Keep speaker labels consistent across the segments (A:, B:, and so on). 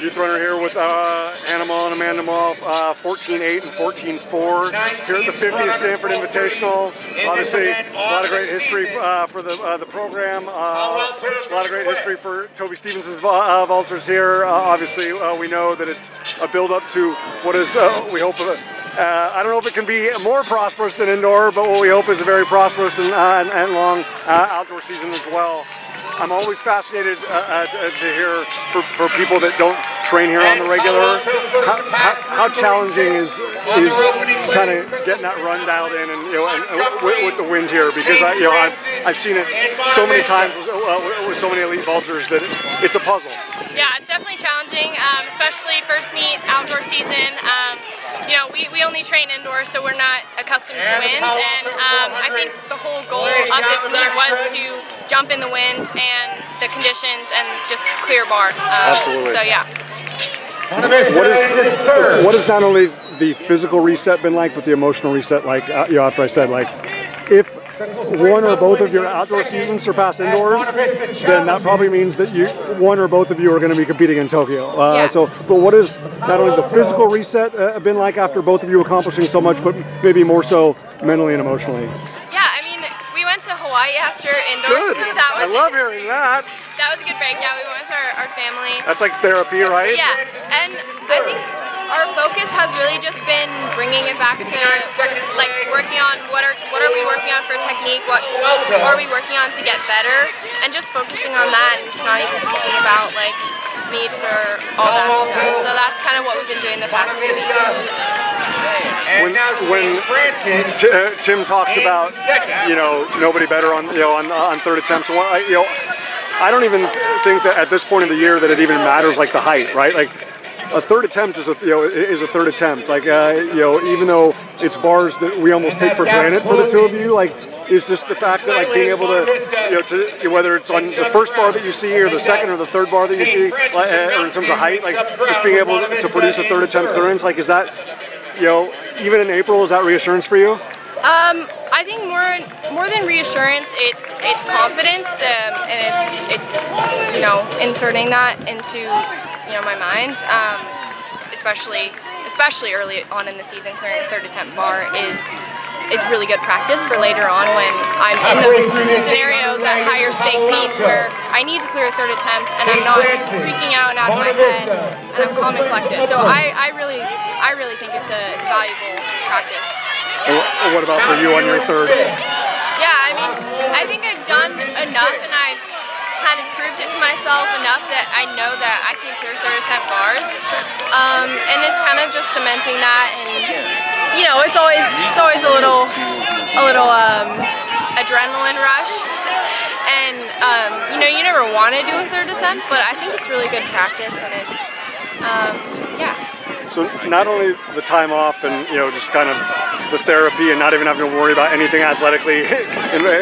A: Youth runner here with Hana Moll and Amanda Moll, 14-8 and 14-4 here at the 50th Stanford Invitational. Obviously, a lot of great history for the program. A lot of great history for Toby Stevenson's vaulters here. Obviously, we know that it's a build-up to what is, we hope, I don't know if it can be more prosperous than indoor, but what we hope is a very prosperous and long outdoor season as well. I'm always fascinated to hear for people that don't train here on the regular, how challenging is kind of getting that run dialed in, and with the wind here, because I've seen it so many times with so many elite vaulters that it's a puzzle.
B: Yeah, it's definitely challenging, especially first meet, outdoor season. We only train indoors, so we're not accustomed to wind, and I think the whole goal of this meet was to jump in the wind and the conditions and just clear bar.
A: Absolutely.
B: So yeah.
A: What has not only the physical reset been like, but the emotional reset like? After I said, like, if one or both of your outdoor seasons surpass indoors, then that probably means that one or both of you are going to be competing in Tokyo. But what has not only the physical reset been like after both of you accomplishing so much, but maybe more so mentally and emotionally?
B: Yeah, I mean, we went to Hawaii after indoors.
A: Good.
B: So that was,
A: I love hearing that.
B: That was a good break. Yeah, we went with our family.
A: That's like therapy, right?
B: Yeah, and I think our focus has really just been bringing it back to like working on what are we working on for technique, what are we working on to get better, and just focusing on that and just not even thinking about like meets or all that stuff. So that's kind of what we've been doing the past 2 weeks.
A: When Tim talks about nobody better on third attempts, I don't even think that at this point of the year that it even matters like the height, right? Like a third attempt is a third attempt. Like even though it's bars that we almost take for granted for the two of you, like it's just the fact that like being able to whether it's on the first bar that you see or the second or the third bar that you see, or in terms of height, like just being able to produce a third attempt clearance, like is that even in April, is that reassurance for you?
B: I think more than reassurance, it's confidence, and it's inserting that into my mind, especially early on in the season. Clearing a third attempt bar is really good practice for later on when I'm in those scenarios at higher stake meets where I need to clear a third attempt and I'm not freaking out and out of my head and I'm calm and collected. So I really think it's a valuable practice.
A: And what about for you on your third?
B: Yeah, I mean, I think I've done enough and I've kind of proved it to myself enough that I know that I can clear third attempt bars, and it's kind of just cementing that. And it's always a little adrenaline rush, and you never want to do a third attempt, but I think it's really good practice, and it's yeah.
A: So not only the time off and just kind of the therapy and not even having to worry about anything athletically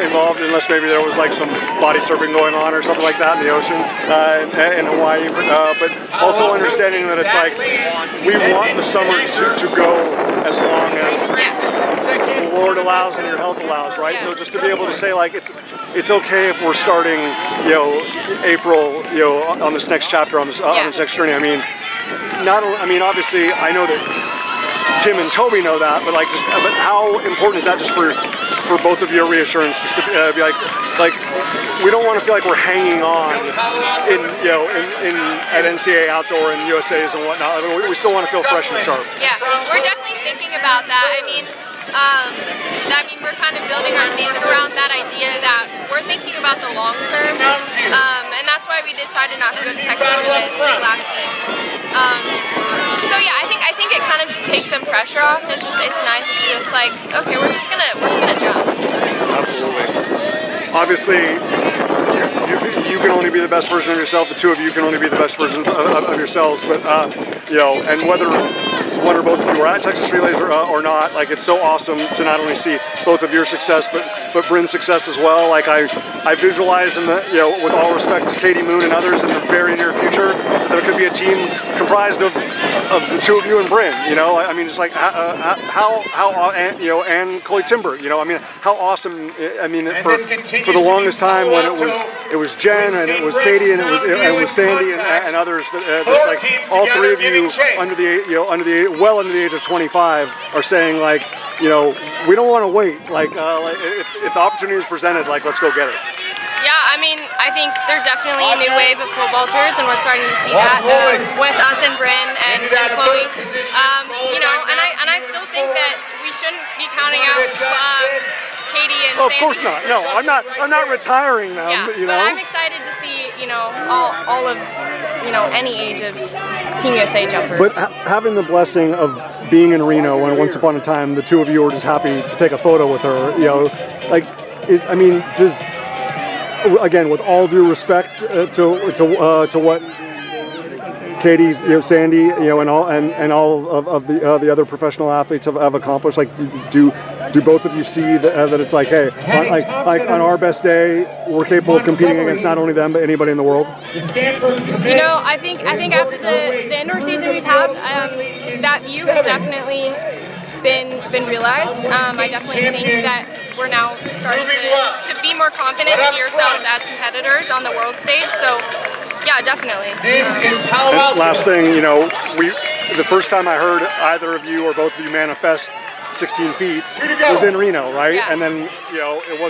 A: involved, unless maybe there was like some body surfing going on or something like that in the ocean in Hawaii, but also understanding that it's like we want the summer to go as long as the Lord allows and your health allows, right? So just to be able to say like it's okay if we're starting April on this next chapter on this next journey. I mean, obviously, I know that Tim and Toby know that, but how important is that just for both of your reassurance, just to be like we don't want to feel like we're hanging on at NCAA Outdoor and USA's and whatnot. We still want to feel fresh and sharp.
B: Yeah, we're definitely thinking about that. I mean, we're kind of building our season around that idea that we're thinking about the long term, and that's why we decided not to go to Texas Relays last week. So yeah, I think it kind of just takes some pressure off, and it's nice to just like, okay, we're just gonna jump.
A: Absolutely. Obviously, you can only be the best version of yourself. The two of you can only be the best versions of yourselves. But and whether one or both of you are at Texas Relays or not, like it's so awesome to not only see both of your success, but Bryn's success as well. Like I visualize with all respect to Katie Moon and others in the very near future, there could be a team comprised of the two of you and Bryn. You know, I mean, it's like how and, you know, and Chloe Timber. You know, I mean, how awesome. I mean, for the longest time when it was Jen and it was Katie and it was Sandy and others. That's like all three of you under the age of 25 are saying like, you know, we don't want to wait. Like if the opportunity is presented, like let's go get it.
B: Yeah, I mean, I think there's definitely a new wave of pole vaulters, and we're starting to see that with us and Bryn and Chloe. You know, and I still think that we shouldn't be counting out Katie and Sandy.
A: Of course not. No, I'm not retiring them.
B: Yeah,
A: you know?
B: But I'm excited to see, you know, all of, you know, any age of Team USA jumpers.
A: But having the blessing of being in Reno when once upon a time the two of you were just happy to take a photo with her, you know, like, I mean, does. Again, with all due respect to what Katie's, you know, Sandy, you know, and all of the other professional athletes have accomplished, like, do both of you see that it's like, hey, like on our best day, we're capable of competing against not only them but anybody in the world?
B: You know, I think after the indoor season we've had, that view has definitely been realized. I definitely think that we're now starting to be more confident, see ourselves as competitors on the world stage. So, yeah, definitely.
A: And last thing, you know, the first time I heard either of you or both of you manifest 16 feet was in Reno, right?
B: Yeah.
A: And then, you know, it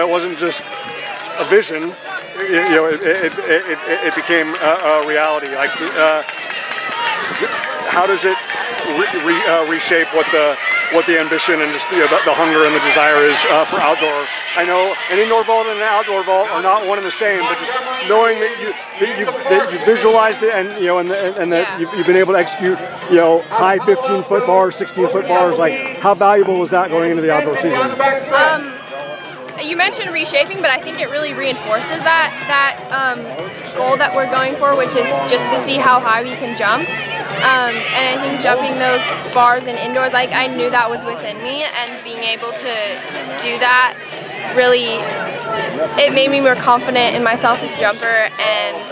A: wasn't just a vision. You know, it became a reality. Like, how does it reshape what the ambition and just the hunger and the desire is for outdoor? I know an indoor vault and an outdoor vault are not one and the same, but just knowing that you visualized it and you know and that you've been able to execute, you know, high 15-foot bars, 16-foot bars. Like, how valuable is that going into the outdoor season?
B: You mentioned reshaping, but I think it really reinforces that goal that we're going for, which is just to see how high we can jump. And I think jumping those bars in indoors, like, I knew that was within me, and being able to do that really, it made me more confident in myself as a jumper, and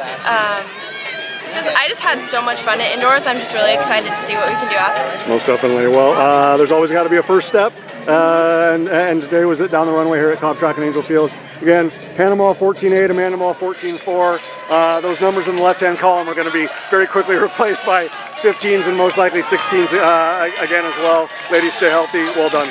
B: I just had so much fun at indoors. I'm just really excited to see what we can do outdoors.
A: Most definitely. Well, there's always got to be a first step, and today was it down the runway here at Cobb Track and Angell Field. Again, Hana Moll 14.8, Amanda Moll 14.4. Those numbers in the left-hand column are going to be very quickly replaced by 15s and most likely 16s again as well. Ladies, stay healthy. Well done.